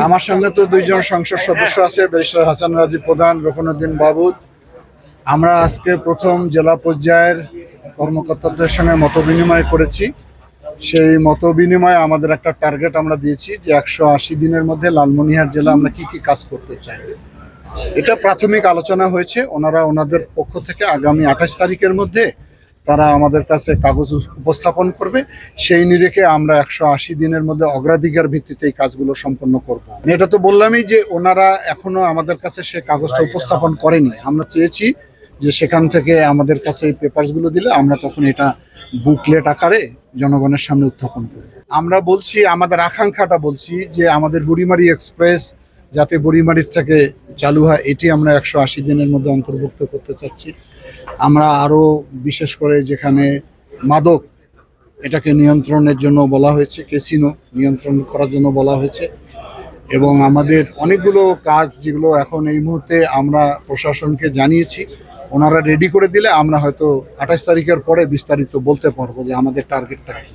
আমার সঙ্গে তো দুইজন সংসদ সদস্য আছে, ব্যারিস্টার হাসান রাজি প্রধান, রুকনুদ্দিন বাবুদ। আমরা আজকে প্রথম জেলা পর্যায়ের কর্মকর্তাদের সঙ্গে মত বিনিময় করেছি। সেই মত বিনিময়ে আমাদের একটা টার্গেট আমরা দিয়েছি যে 180 দিনের মধ্যে লালমনিরহাট জেলা আমরা কি কি কাজ করতে চাই। এটা প্রাথমিক আলোচনা হয়েছে। ওনারা ওনাদের পক্ষ থেকে আগামী 28 তারিখের মধ্যে তারা আমাদের কাছে কাগজ উপস্থাপন করবে। সেই নিরিখে আমরা 180 দিনের মধ্যে অগ্রাধিকার ভিত্তিতে এই কাজগুলো সম্পন্ন করব। এটা তো বললামই যে ওনারা এখনো আমাদের কাছে সে কাগজটা উপস্থাপন করেনি। আমরা চেয়েছি যে সেখান থেকে আমাদের কাছে এই পেপারসগুলো দিলে আমরা তখন এটা বুকলেট আকারে জনগণের সামনে উত্থাপন করব। আমরা বলছি, আমাদের আকাঙ্ক্ষাটা বলছি যে আমাদের বুড়িমারি এক্সপ্রেস যাতে বুড়িমারির থেকে চালু হয়, এটি আমরা 180 দিনের মধ্যে অন্তর্ভুক্ত করতে চাচ্ছি। আমরা আরও বিশেষ করে যেখানে মাদক, এটাকে নিয়ন্ত্রণের জন্য বলা হয়েছে, ক্যাসিনো নিয়ন্ত্রণ করার জন্য বলা হয়েছে। এবং আমাদের অনেকগুলো কাজ যেগুলো এখন এই মুহূর্তে আমরা প্রশাসনকে জানিয়েছি, ওনারা রেডি করে দিলে আমরা হয়তো 28 তারিখের পরে বিস্তারিত বলতে পারবো যে আমাদের টার্গেটটা কী।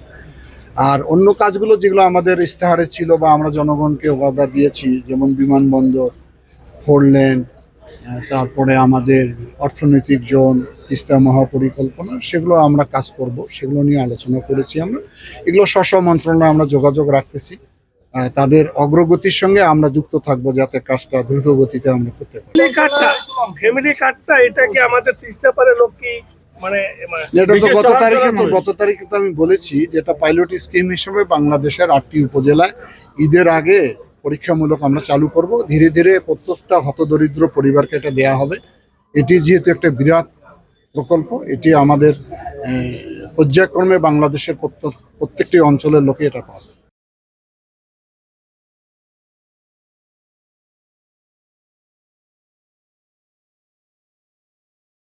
আর অন্য কাজগুলো যেগুলো আমাদের ইস্তেহারে ছিল বা আমরা জনগণকে ওয়াদা দিয়েছি, যেমন বিমানবন্দর, 4 লেন, তারপরে আমাদের অর্থনৈতিক জোন, তিস্তা মহাপরিকল্পনা, সেগুলো আমরা কাজ করব। সেগুলো নিয়ে আলোচনা করেছি আমরা। এগুলো স্ব মন্ত্রণালয়ে আমরা যোগাযোগ রাখতেছি। তাদের অগ্রগতির সঙ্গে আমরা যুক্ত থাকবো যাতে কাজটা দ্রুত গতিতে আমরা করতে পারি। ফ্যামিলি কার্ডটা এটা কি আমাদের তিস্তা পারে লোক কি মানে এটা তো গত তারিখে তো আমি বলেছি যেটা পাইলট স্কিম হিসেবে বাংলাদেশের 8টি উপজেলায় ঈদের আগে পরীক্ষামূলক আমরা চালু করব। ধীরে ধীরে প্রত্যেকটা হতদরিদ্র পরিবারকে এটা দেয়া হবে। এটি যেহেতু একটা বিরাট প্রকল্প, এটি আমাদের পর্যায়ক্রমে বাংলাদেশের প্রত্যেকটি অঞ্চলের লোকে এটা পাবে।